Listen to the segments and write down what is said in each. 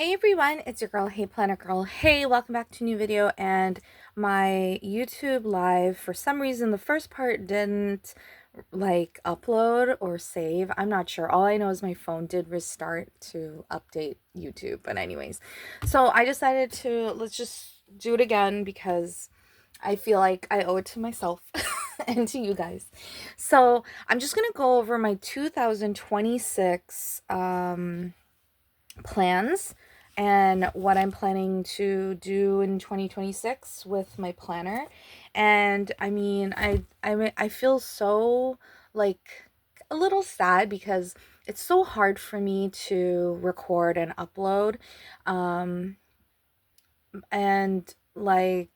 Hey everyone, it's your girl, Hey Planner Girl. Hey, welcome back to a new video. And my YouTube live, for some reason, the first part didn't upload or save. I'm not sure. All I know is my phone did restart to update YouTube. But anyways, so I decided to let's just do it again because I feel like I owe it to myself and to you guys. So I'm just gonna go over my 2026 plans and what I'm planning to do in 2026 with my planner. And I mean, I feel so like a little sad because it's so hard for me to record and upload. Um and I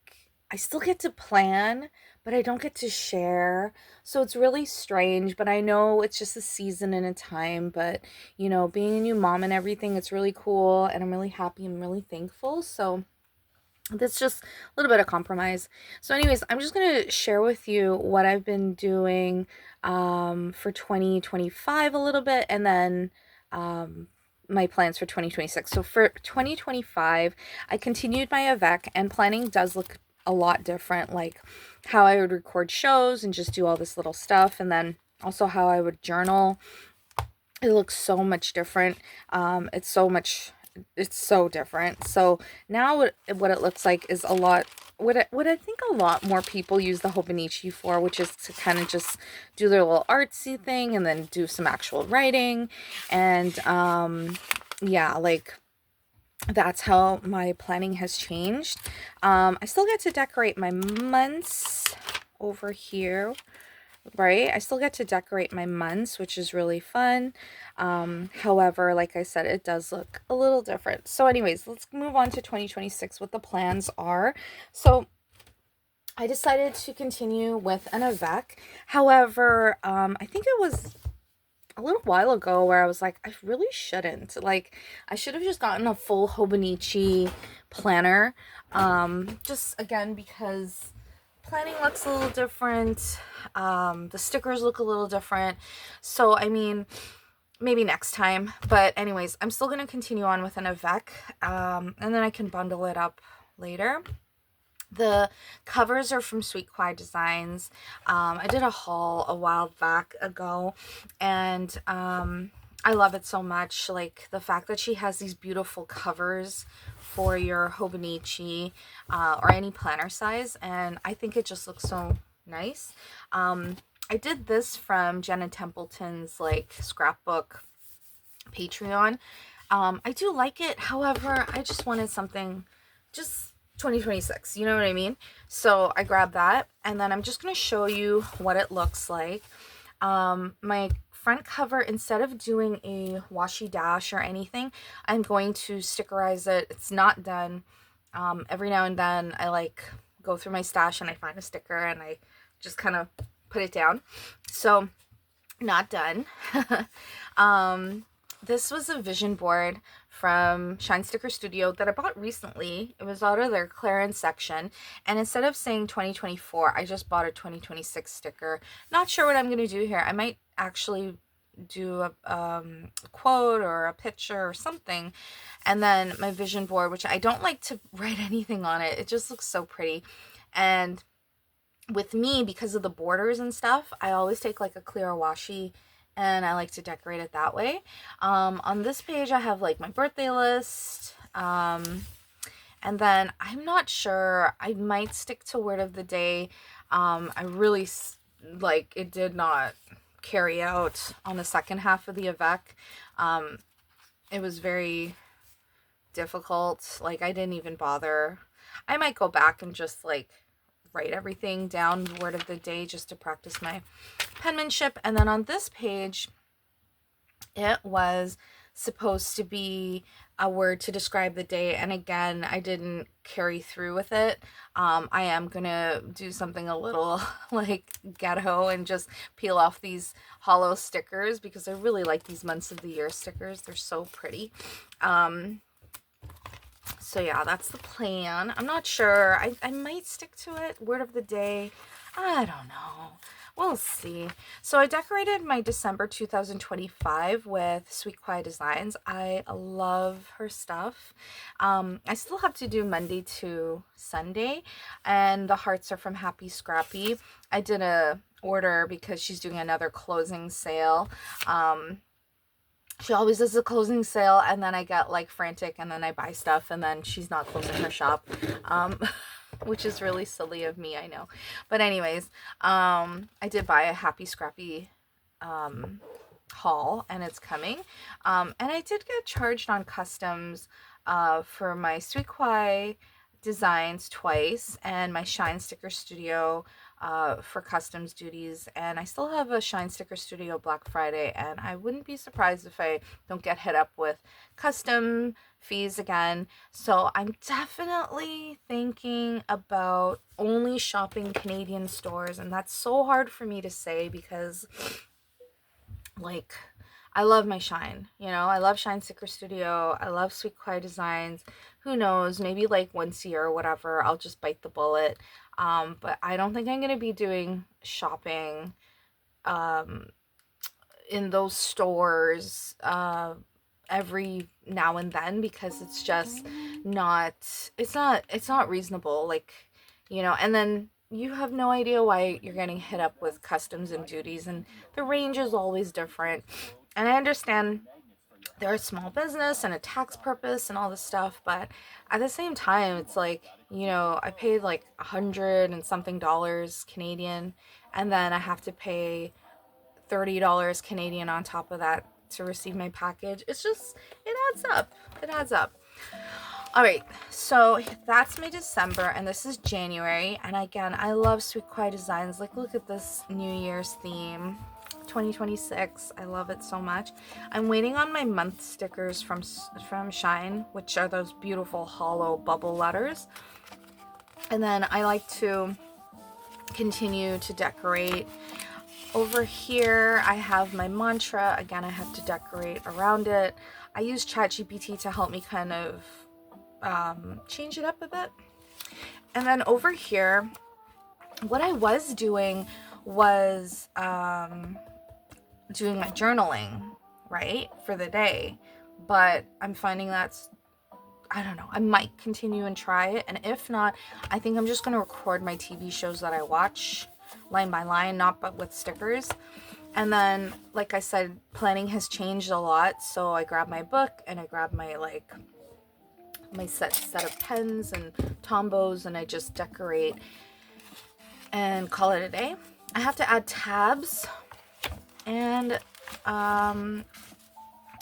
still get to plan, but I don't get to share. So it's really strange, but I know it's just a season and a time. But being a new mom and everything, it's really cool, and I'm really happy and really thankful. So that's just a little bit of compromise. So anyways, I'm just going to share with you what I've been doing for 2025 a little bit, and then my plans for 2026. So for 2025, I continued my Avec, and planning does look a lot different, like how I would record shows and just do all this little stuff, and then also how I would journal. It looks so much different. It's so different. So now what it looks like is a lot what I think a lot more people use the Hobonichi for, which is to kind of just do their little artsy thing and then do some actual writing. And yeah, that's how my planning has changed. I still get to decorate my months over here, right? I still get to decorate my months, which is really fun. However, like I said, it does look a little different. So anyways, let's move on to 2026, what the plans are. So I decided to continue with an Avec. However, I think it was a little while ago where I was like, I really shouldn't. Like, I should have just gotten a full Hobonichi planner. Just again, because planning looks a little different. The stickers look a little different. So, I mean, maybe next time. But anyways, I'm still going to continue on with an Avec. And then I can bundle it up later. The covers are from Sweet Quiet Designs. I did a haul a while back ago, and I love it so much. Like the fact that she has these beautiful covers for your Hobonichi or any planner size, and I think it just looks so nice. I did this from Jenna Templeton's scrapbook Patreon. I do like it. However, I just wanted something just 2026, you know what I mean? So I grabbed that, and then I'm just going to show you what it looks like. My front cover, instead of doing a washi dash or anything, I'm going to stickerize it. It's not done. Every now and then I go through my stash and I find a sticker and I just kind of put it down. So not done. This was a vision board from Shine Sticker Studio that I bought recently. It was out of their clearance section, and instead of saying 2024, I just bought a 2026 sticker. Not sure what I'm going to do here. I might actually do a quote or a picture or something, and then my vision board, which I don't like to write anything on it. It just looks so pretty. And with me, because of the borders and stuff, I always take like a clear washi and I like to decorate it that way. On this page, I have like my birthday list. And then I'm not sure, I might stick to word of the day. I really it did not carry out on the second half of the Avec. It was very difficult. Like, I didn't even bother. I might go back and just write everything down word of the day just to practice my penmanship. And then on this page, it was supposed to be a word to describe the day, and again, I didn't carry through with it. I am gonna do something a little ghetto and just peel off these hollow stickers because I really like these months of the year stickers. They're so pretty. So yeah, that's the plan. I'm not sure. I might stick to it. Word of the day, I don't know. We'll see. So I decorated my December 2025 with Sweet Quiet Designs. I love her stuff. I still have to do Monday to Sunday, and the hearts are from Happy Scrappy. I did a order because she's doing another closing sale. She always does a closing sale, and then I get like frantic, and then I buy stuff, and then she's not closing her shop. Which is really silly of me, I know. But anyways, I did buy a Happy Scrappy haul, and it's coming. And I did get charged on customs for my Sweet Kwai designs twice, and my Shine Sticker Studio for customs duties. And I still have a Shine Sticker Studio Black Friday, and I wouldn't be surprised if I don't get hit up with custom fees again. So I'm definitely thinking about only shopping Canadian stores, and that's so hard for me to say because like I love my Shine, I love Shine Sticker Studio, I love Sweet Quiet Designs. Who knows, maybe like once a year or whatever, I'll just bite the bullet. But I don't think I'm gonna be doing shopping in those stores every now and then, because it's just not reasonable, and then you have no idea why you're getting hit up with customs and duties, and the range is always different. And I understand they're a small business and a tax purpose and all this stuff, but at the same time, it's like, I paid like $100 and something Canadian, and then I have to pay $30 Canadian on top of that to receive my package. It adds up. It adds up. All right, so that's my December, and this is January. And again, I love Sweet Quiet Designs. Like, look at this New Year's theme, 2026. I love it so much. I'm waiting on my month stickers from Shine, which are those beautiful hollow bubble letters. And then I like to continue to decorate. Over here, I have my mantra. Again, I have to decorate around it. I use ChatGPT to help me kind of change it up a bit. And then over here, what I was doing was doing my journaling, right, for the day. But I'm finding I don't know, I might continue and try it. And if not, I think I'm just going to record my TV shows that I watch line by line, not but with stickers. And then, like I said, planning has changed a lot. So I grab my book and I grab my set of pens and Tombos, and I just decorate and call it a day. I have to add tabs, and I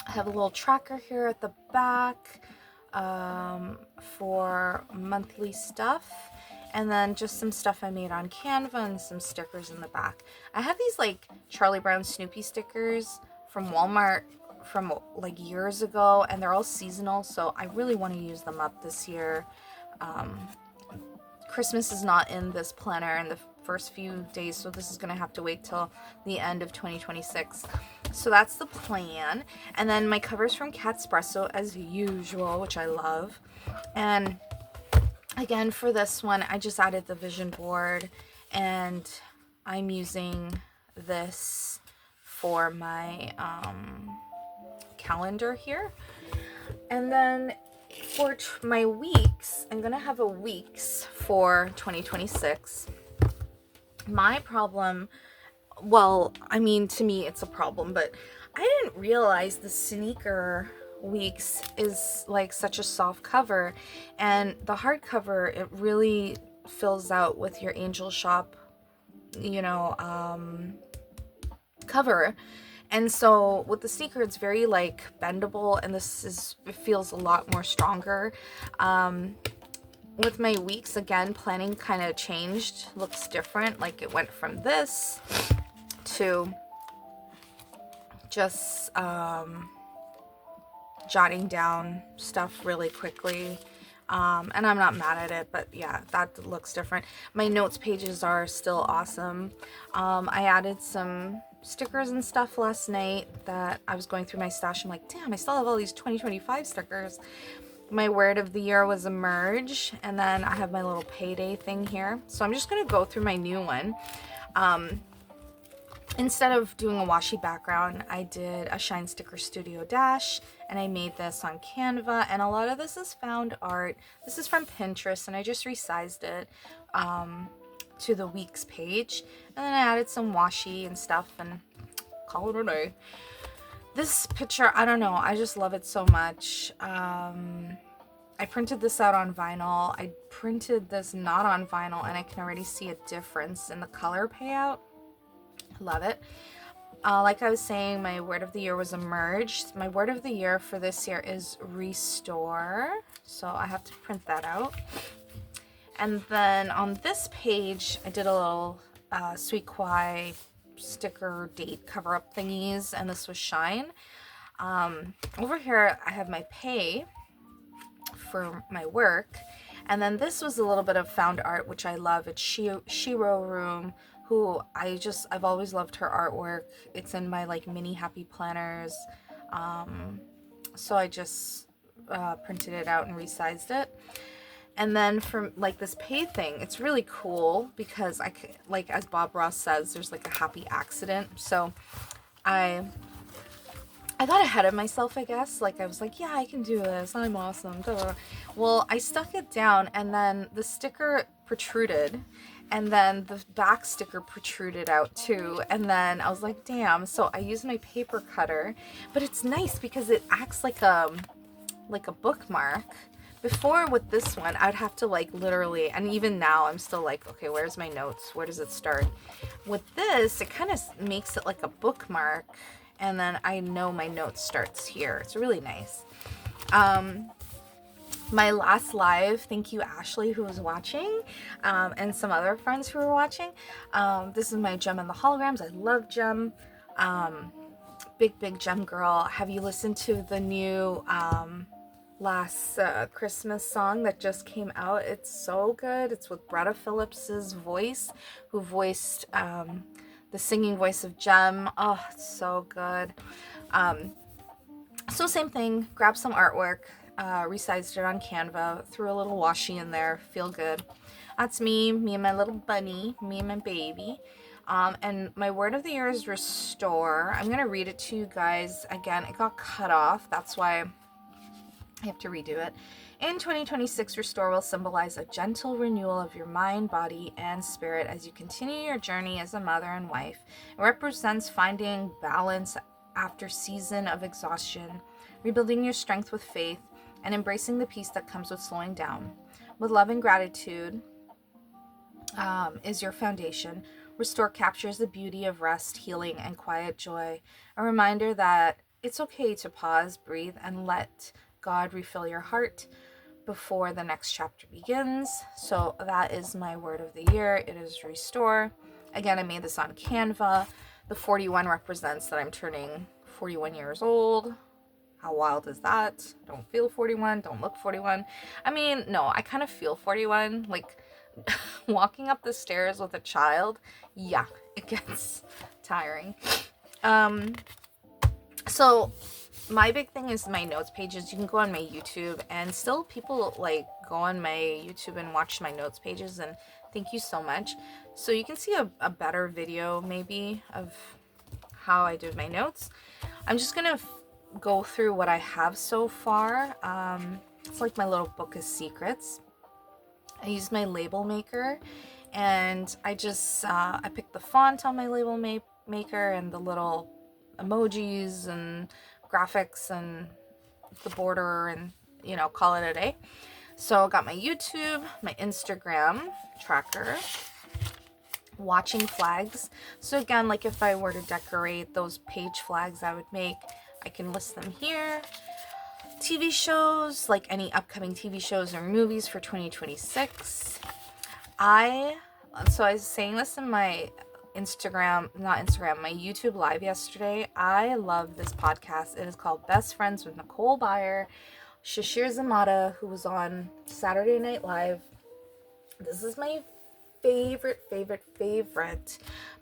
have a little tracker here at the back for monthly stuff, and then just some stuff I made on Canva and some stickers in the back. I have these like Charlie Brown Snoopy stickers from Walmart from like years ago, and they're all seasonal, so I really want to use them up this year. Christmas is not in this planner in the first few days, so this is going to have to wait till the end of 2026. So that's the plan. And then my covers from Catspresso as usual, which I love. And again, for this one, I just added the vision board, and I'm using this for my calendar here. And then for my weeks, I'm gonna have a weeks for 2026. My problem, well, I mean, to me it's a problem, but I didn't realize the sneaker weeks is like such a soft cover, and the hardcover, it really fills out with your Angel Shop cover. And so with the sneaker, it's very like bendable, and it feels a lot more stronger. With my weeks, again, planning kind of changed, looks different. Like it went from this to just jotting down stuff really quickly. And I'm not mad at it, but yeah, that looks different. My notes pages are still awesome. I added some stickers and stuff last night that I was going through my stash. I'm like, damn, I still have all these 2025 stickers. My word of the year was emerge, and then I have my little payday thing here. So I'm just gonna go through my new one. instead of doing a washi background, I did a Shine Sticker Studio Dash, and I made this on Canva, and a lot of this is found art. This is from Pinterest, and I just resized it to the weeks page, and then I added some washi and stuff, and call it a day. This picture, I don't know, I just love it so much. I printed this out on vinyl. I printed this not on vinyl, and I can already see a difference in the color payout. Love it. Like I was saying, my word of the year was emerge. My word of the year for this year is restore. So I have to print that out. And then on this page, I did a little Sweet Kwai sticker date cover up thingies, and this was Shine. Over here, I have my pay for my work. And then this was a little bit of found art, which I love. It's Shiro Room, who I've always loved her artwork. It's in my like mini happy planners. So I just printed it out and resized it. And then for like this pay thing, it's really cool because like as Bob Ross says, there's like a happy accident. So I got ahead of myself, I guess. Like I was like, yeah, I can do this. I'm awesome. Duh. Well, I stuck it down, and then the sticker protruded, and then the back sticker protruded out too. And then I was like, damn. So I used my paper cutter, but it's nice because it acts like a bookmark. Before with this one, I'd have to like literally, and even now I'm still like, okay, where's my notes? Where does it start? With this, it kind of makes it like a bookmark, and then I know my notes starts here. It's really nice. My last live, thank you Ashley who was watching, and some other friends who were watching. This is my Gem and the Holograms. I love Gem. Big Gem girl. Have you listened to the new last Christmas song that just came out? It's so good. It's with Bretta Phillips's voice, who voiced the singing voice of Gem. Oh, it's so good. So same thing, grab some artwork, resized it on Canva, threw a little washi in there, feel good. That's me and my little bunny, me and my baby. And my word of the year is restore. I'm gonna read it to you guys. Again, it got cut off, that's why I have to redo it. In 2026, restore will symbolize a gentle renewal of your mind, body, and spirit as you continue your journey as a mother and wife. It represents finding balance after season of exhaustion, rebuilding your strength with faith, and embracing the peace that comes with slowing down. With love and gratitude is your foundation. Restore captures the beauty of rest, healing, and quiet joy. A reminder that it's okay to pause, breathe, and let God refill your heart before the next chapter begins. So that is my word of the year. It is restore. Again, I made this on Canva. The 41 represents that I'm turning 41 years old. How wild is that? I don't feel 41, don't look 41. I mean, no, I kind of feel 41. Like walking up the stairs with a child, yeah, it gets tiring. So my big thing is my notes pages. You can go on my YouTube, and still people like go on my YouTube and watch my notes pages, and thank you so much. So you can see a better video maybe of how I did my notes. I'm just gonna go through what I have so far. It's like my little book of secrets. I used my label maker, and I just I picked the font on my label maker and the little emojis and graphics and the border, and you know, call it a day. So I got my YouTube, my Instagram tracker, watching flags. So again, like if I were to decorate those page flags I would make, I can list them here. TV shows, like any upcoming TV shows or movies for 2026. I was saying this in my my YouTube live yesterday. I love this podcast. It is called Best Friends with Nicole Byer, Shashir Zamata, who was on Saturday Night Live. This is my favorite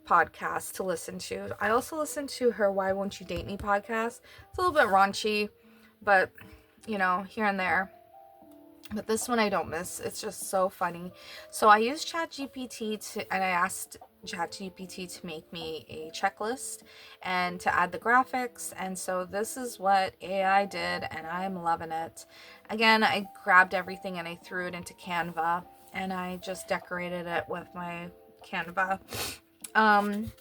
podcast to listen to. I also listen to her Why Won't You Date Me podcast. It's a little bit raunchy, but you know, here and there. But this one I don't miss. It's just so funny. So I used ChatGPT and I asked ChatGPT to make me a checklist and to add the graphics. And so this is what AI did, and I'm loving it. Again, I grabbed everything and I threw it into Canva, and I just decorated it with my Canva. And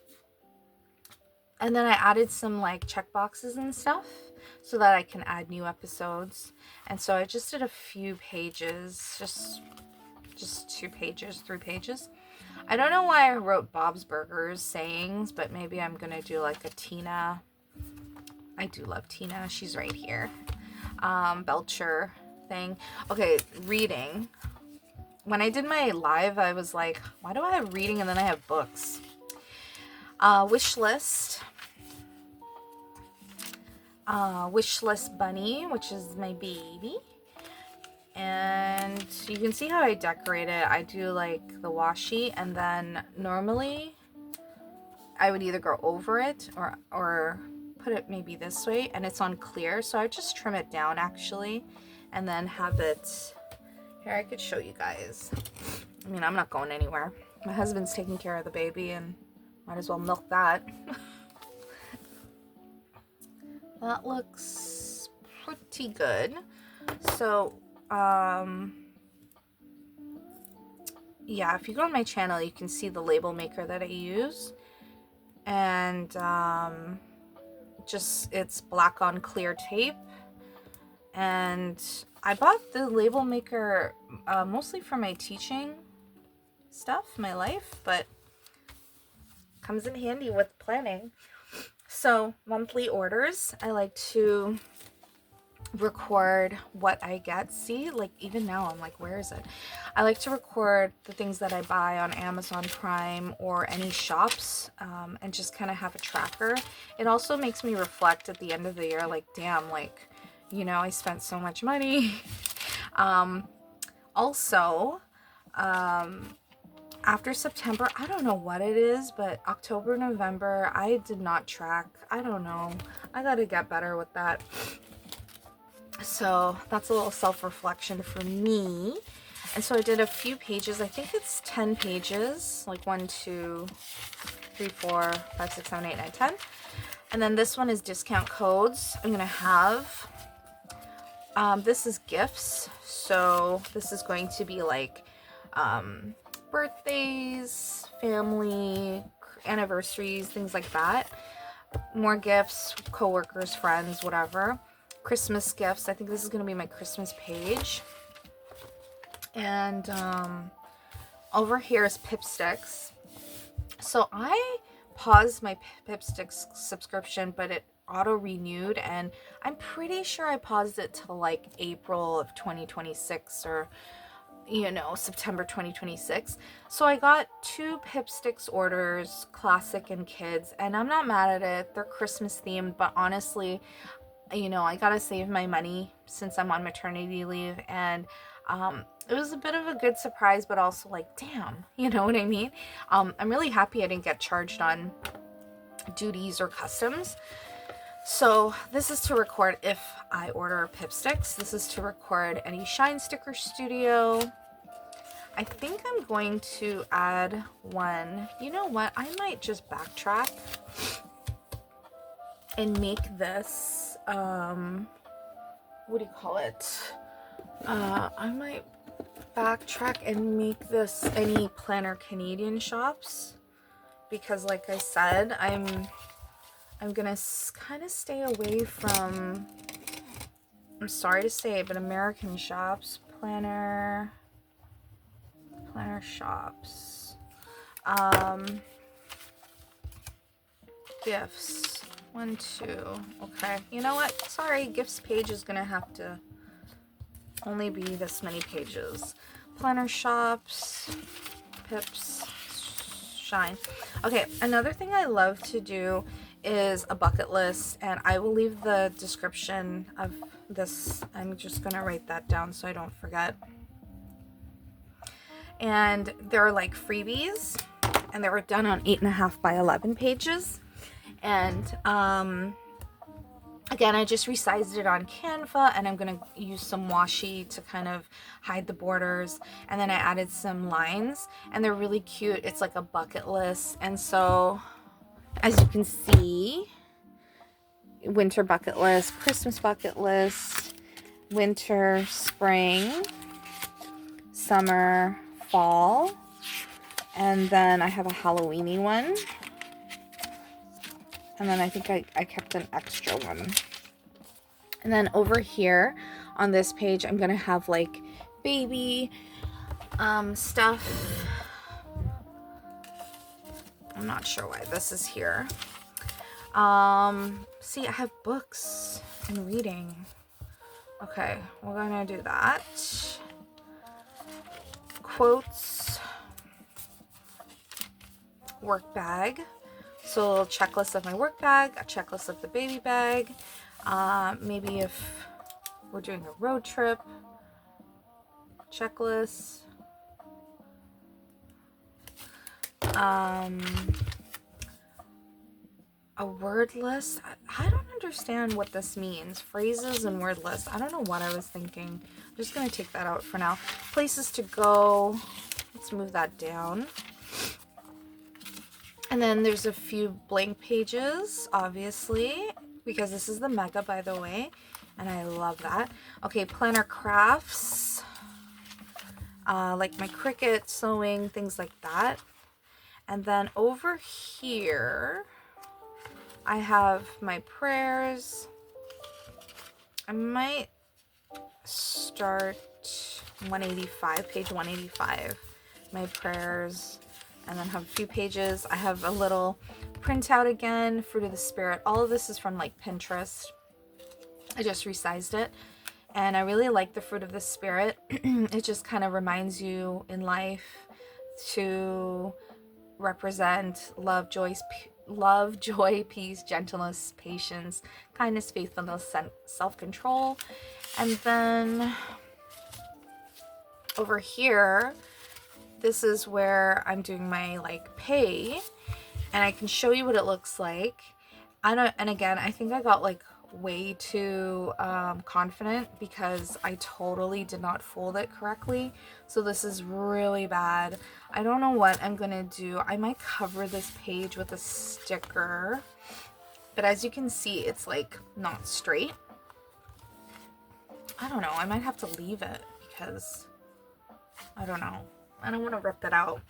then I added some like check boxes and stuff so that I can add new episodes. And so I just did a few pages, just 2 pages, 3 pages. I don't know why I wrote Bob's Burgers sayings, but maybe I'm gonna do like a Tina. I do love Tina. She's right here. Belcher thing. Okay, reading. When I did my live, I was like, why do I have reading and then I have books? Wish list. Wish list bunny, which is my baby. And you can see how I decorate it. I do like the washi, and then normally I would either go over it or put it maybe this way, and it's on clear, so I just trim it down actually, and then have it here. I could show you guys. I mean, I'm not going anywhere. My husband's taking care of the baby, and might as well milk that. That looks pretty good. So yeah, if you go on my channel, you can see the label maker that I use, and just it's black on clear tape. And I bought the label maker mostly for my teaching stuff, my life, but comes in handy with planning. So monthly orders, I like to record what I get. See, like even now I'm like, where is it? I like to record the things that I buy on Amazon Prime or any shops, and just kind of have a tracker. It also makes me reflect at the end of the year, like, damn, like, you know, I spent so much money. Also, after September, I don't know what it is, but October, November, I did not track. I don't know. I gotta get better with that. So that's a little self-reflection for me. And so I did a few pages. I think it's 10 pages, like 1, 2, 3, 4, 5, 6, 7, 8, 9, 10. And then this one is discount codes. I'm gonna have, this is gifts. So this is going to be like birthdays, family, anniversaries, things like that. More gifts, coworkers, friends, whatever. Christmas gifts. I think this is going to be my Christmas page. And over here is Pipsticks. So I paused my Pipsticks subscription, but it auto-renewed, and I'm pretty sure I paused it till like April of 2026 or, you know, September 2026. So I got 2 Pipsticks orders, classic and kids, and I'm not mad at it. They're Christmas themed, but honestly, you know, I gotta save my money since I'm on maternity leave, and it was a bit of a good surprise, but also like, damn, you know what I mean? I'm really happy I didn't get charged on duties or customs. So this is to record if I order Pipsticks. This is to record any Shine Sticker Studio. I think I'm going to add one. You know what? I might just backtrack and make this, what do you call it? I might backtrack and make this any Planner Canadian shops, because like I said, I'm gonna kind of stay away from, I'm sorry to say, but American shops. Planner shops. Gifts. 1, 2. Okay. You know what? Sorry, gifts page is gonna have to only be this many pages. Planner shops. Pips. Shine. Okay, another thing I love to do is a bucket list, and I will leave the description of this. I'm just gonna write that down so I don't forget. And they're like freebies, and they were done on 8.5 by 11 pages. And Again, I just resized it on Canva, and I'm going to use some washi to kind of hide the borders. And then I added some lines, and they're really cute. It's like a bucket list. And so, as you can see, winter bucket list, Christmas bucket list, winter, spring, summer, fall. And then I have a Halloweeny one. And then I think I kept an extra one. And then over here on this page, I'm going to have like baby stuff. I'm not sure why this is here. See, I have books and reading. Okay, we're going to do that. Quotes. Work bag. So a checklist of my work bag, a checklist of the baby bag. Maybe if we're doing a road trip, checklist. A word list. I don't understand what this means. Phrases and word lists. I don't know what I was thinking. I'm just going to take that out for now. Places to go. Let's move that down. And then there's a few blank pages, obviously, because this is the Mega, by the way, and I love that. Okay, planner crafts, like my Cricut, sewing, things like that. And then over here, I have my prayers. I might start 185, page 185, my prayers. And then have a few pages. I have a little printout again, Fruit of the Spirit. All of this is from like Pinterest. I just resized it. And I really like the Fruit of the Spirit. It just kind of reminds you in life to represent love, joy, peace, gentleness, patience, kindness, faithfulness, self-control. And then over here, this is where I'm doing my like pay, and I can show you what it looks like. And again, I think I got like way too confident because I totally did not fold it correctly. So this is really bad. I don't know what I'm gonna do. I might cover this page with a sticker, but as you can see, it's like not straight. I don't know. I might have to leave it because I don't know. I don't want to rip it out.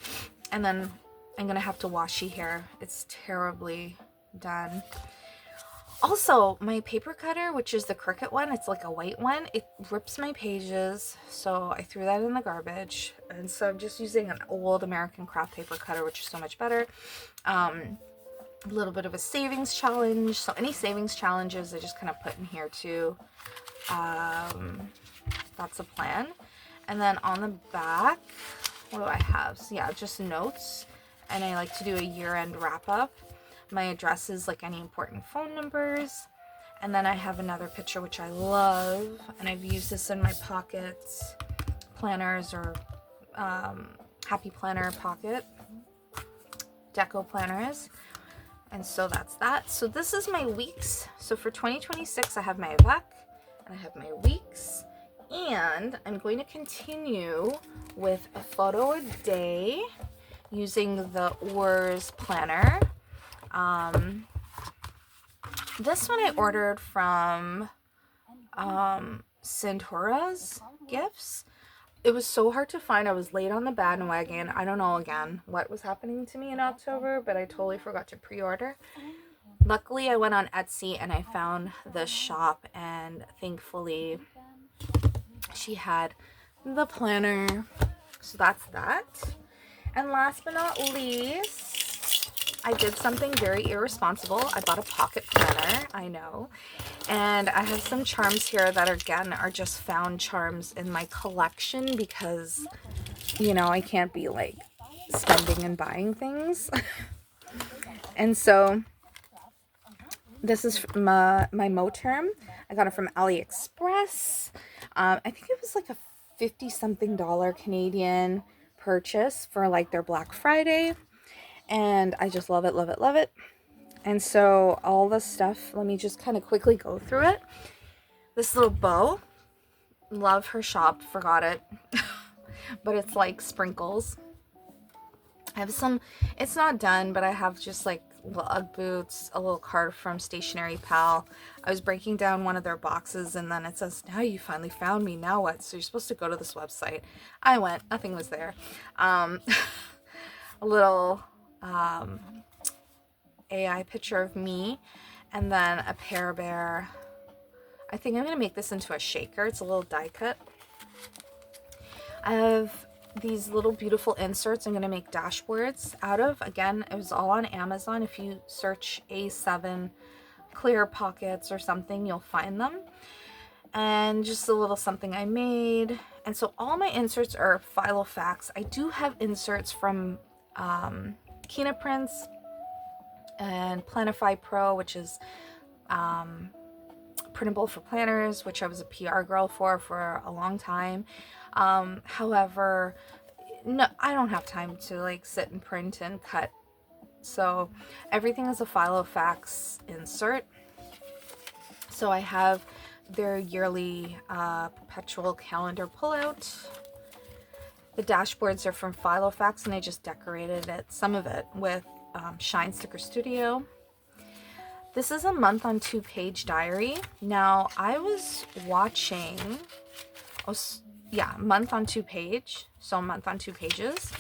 And then I'm going to have to washi here. It's terribly done. Also, my paper cutter, which is the Cricut one, it's like a white one, it rips my pages. So I threw that in the garbage. And so I'm just using an old American craft paper cutter, which is so much better. A little bit of a savings challenge. So any savings challenges, I just kind of put in here too. That's a plan. And then on the back, what do I have? So yeah, just notes. And I like to do a year-end wrap-up. My addresses, like any important phone numbers. And then I have another picture, which I love. And I've used this in my pockets, planners, or Happy Planner pocket, deco planners. And so that's that. So this is my weeks. So for 2026, I have my Avec, and I have my weeks. And I'm going to continue with a photo a day using the Ours planner. This one I ordered from Centura's Gifts. It was so hard to find. I was late on the bandwagon. I don't know again what was happening to me in October, but I totally forgot to pre-order. Luckily, I went on Etsy and I found the shop, and thankfully she had the planner. So that's that. And last but not least, I did something very irresponsible. I bought a pocket planner, I know. And I have some charms here that again are just found charms in my collection because, you know, I can't be like spending and buying things. And so this is my Moterm. I got it from AliExpress. I think it was like a $50-something Canadian purchase for like their Black Friday. And I just love it, love it, love it. And so all the stuff, let me just kind of quickly go through it. This little bow, love her shop, forgot it, but it's like sprinkles. I have some, it's not done, but I have just like little Ugg boots, a little card from Stationery Pal. I was breaking down one of their boxes and then it says, now you finally found me, now what? So you're supposed to go to this website. I went, nothing was there. A little AI picture of me, and then a Pear Bear. I think I'm going to make this into a shaker. It's a little die cut. I have these little beautiful inserts I'm going to make dashboards out of. Again, it was all on Amazon. If you search A7 clear pockets or something, you'll find them. And just a little something I made. And so all my inserts are Filofax. I do have inserts from Kina Prints and Planify Pro, which is printable for planners, which I was a PR girl for a long time. However, no, I don't have time to like sit and print and cut. So everything is a Filofax insert. So I have their yearly perpetual calendar pullout. The dashboards are from Filofax, and I just decorated it, some of it, with Shine Sticker Studio. This is a month on 2-page diary. Now, I was watching, month on 2-page, so a month on 2 pages.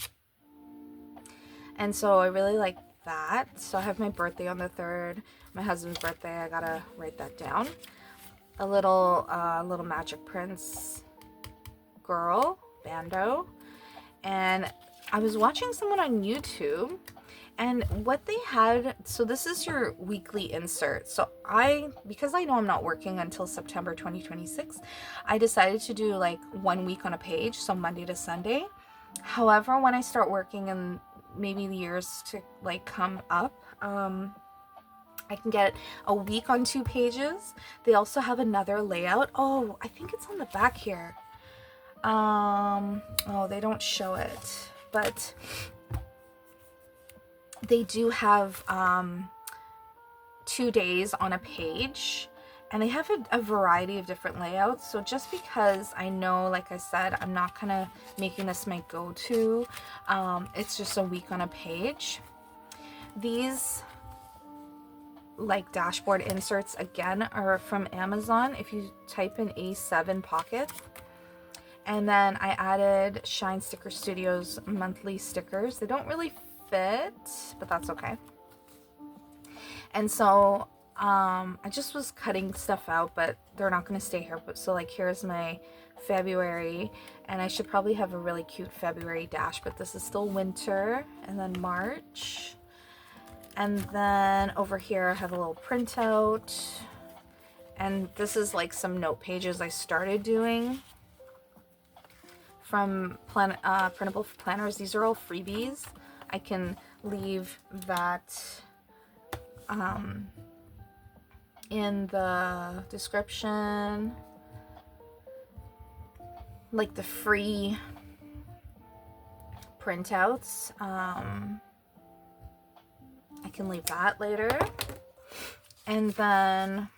And so I really like that. So I have my birthday on the 3rd, my husband's birthday, I gotta write that down. A little Magic Prince girl, Bando. And I was watching someone on YouTube, and what they had, so this is your weekly insert. So because I know I'm not working until September 2026, I decided to do like 1 week on a page, so Monday to Sunday. However, when I start working and maybe the years to like come up, I can get a week on 2 pages. They also have another layout. Oh, I think it's on the back here. Oh, they don't show it, but they do have 2 days on a page, and they have a variety of different layouts. So just because I know, like I said, I'm not kind of making this my go-to, it's just a week on a page. These like dashboard inserts again are from Amazon. If you type in A7 pockets, and then I added Shine Sticker Studios monthly stickers. They don't really fit, but that's okay. And so I just was cutting stuff out, but they're not going to stay here. But so like here's my February, and I should probably have a really cute February dash, but this is still winter. And then March, and then over here I have a little printout, and this is like some note pages I started doing from Printable for Planners. These are all freebies. I can leave that in the description, like the free printouts. I can leave that later. And then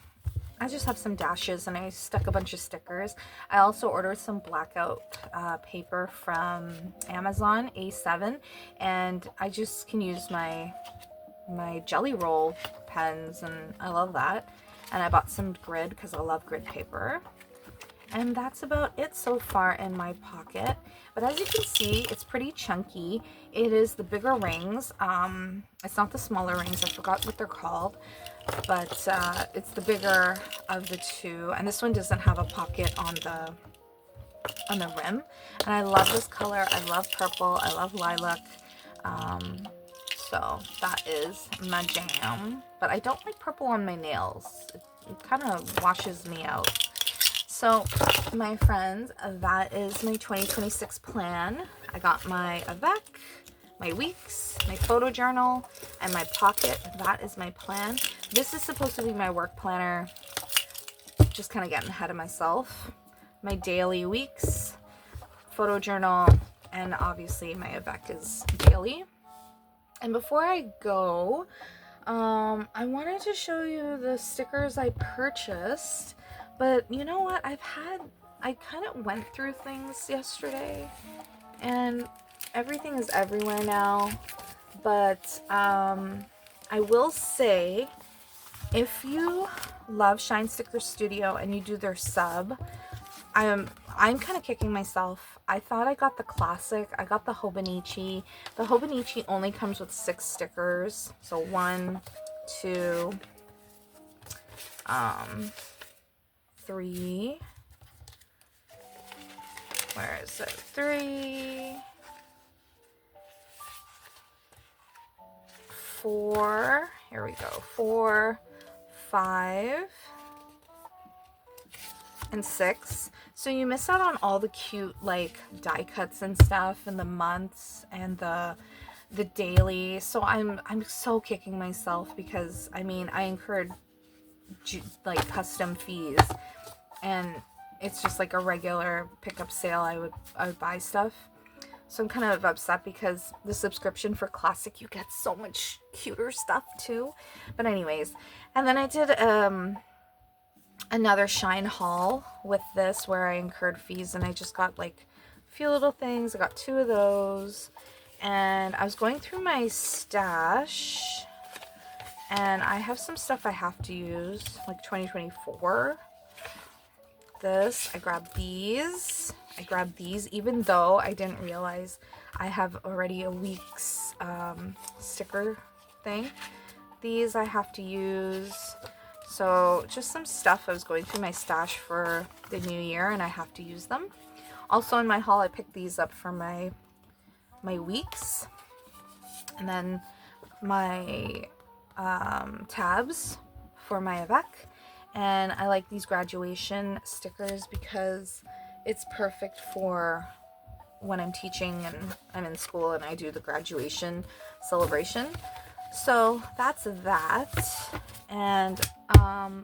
I just have some dashes, and I stuck a bunch of stickers. I also ordered some blackout paper from Amazon, A7, and I just can use my Jelly Roll pens, and I love that. And I bought some grid because I love grid paper. And that's about it so far in my pocket. But as you can see, it's pretty chunky. It is the bigger rings. It's not the smaller rings. I forgot what they're called. But it's the bigger of the two. And this one doesn't have a pocket on the rim. And I love this color. I love purple. I love lilac. So that is my jam. But I don't like purple on my nails. It kind of washes me out. So, my friends, that is my 2026 plan. I got my Avec, my weeks, my photo journal, and my pocket. That is my plan. This is supposed to be my work planner. Just kind of getting ahead of myself. My daily weeks, photo journal, and obviously my Avec is daily. And before I go, I wanted to show you the stickers I purchased, but you know what? I kind of went through things yesterday, and everything is everywhere now. But I will say, if you love Shine Sticker Studio and you do their sub, I'm kind of kicking myself. I thought I got the classic. I got the Hobonichi. The Hobonichi only comes with 6 stickers. So 1, 2, 3. Where is it? 3, 4. Here we go. 4, 5, and 6. So you miss out on all the cute like die cuts and stuff, and the months and the daily. So I'm so kicking myself because I mean I incurred like custom fees, and it's just like a regular pickup sale. I would buy stuff. So I'm kind of upset because the subscription for Classic, you get so much cuter stuff too. But anyways, and then I did another Shine haul with this where I incurred fees, and I just got like a few little things. I got 2 of those, and I was going through my stash, and I have some stuff I have to use, like 2024. I grabbed these. Even though I didn't realize I have already a week's sticker thing. These I have to use. So just some stuff. I was going through my stash for the new year and I have to use them. Also in my haul, I picked these up for my weeks. And then my tabs for my Avec. And I like these graduation stickers because it's perfect for when I'm teaching and I'm in school and I do the graduation celebration. So that's that. And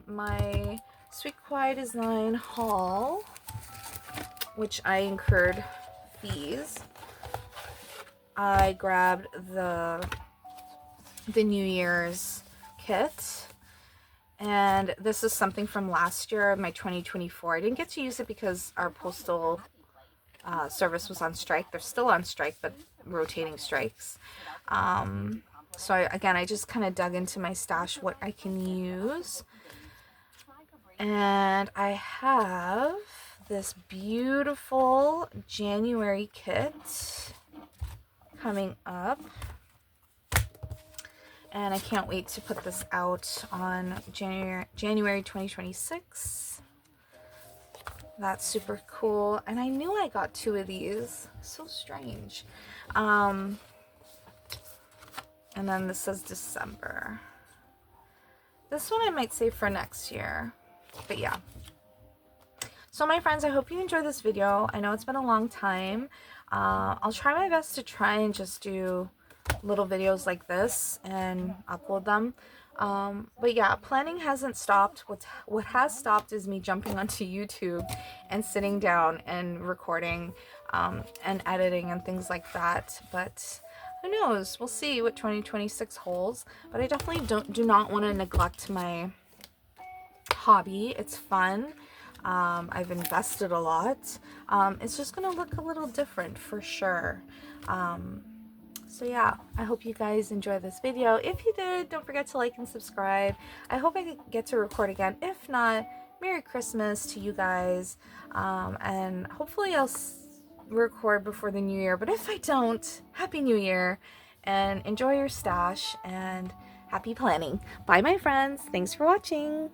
my Sweet Kawaii Design haul, which I incurred fees. I grabbed the New Year's kit. And this is something from last year, my 2024. I didn't get to use it because our postal service was on strike. They're still on strike, but rotating strikes. So I just kind of dug into my stash what I can use. And I have this beautiful January kit coming up. And I can't wait to put this out on January 2026. That's super cool. And I knew I got 2 of these. So strange. And then this says December. This one I might save for next year. But yeah. So my friends, I hope you enjoyed this video. I know it's been a long time. I'll try my best to try and just do little videos like this and upload them. But yeah, planning hasn't stopped. What has stopped is me jumping onto YouTube and sitting down and recording and editing and things like that. But who knows? We'll see what 2026 holds. But I definitely do not want to neglect my hobby. It's fun. I've invested a lot. It's just gonna look a little different for sure. So yeah, I hope you guys enjoyed this video. If you did, don't forget to like and subscribe. I hope I get to record again. If not, Merry Christmas to you guys. And hopefully I'll record before the new year. But if I don't, Happy New Year. And enjoy your stash and happy planning. Bye, my friends. Thanks for watching.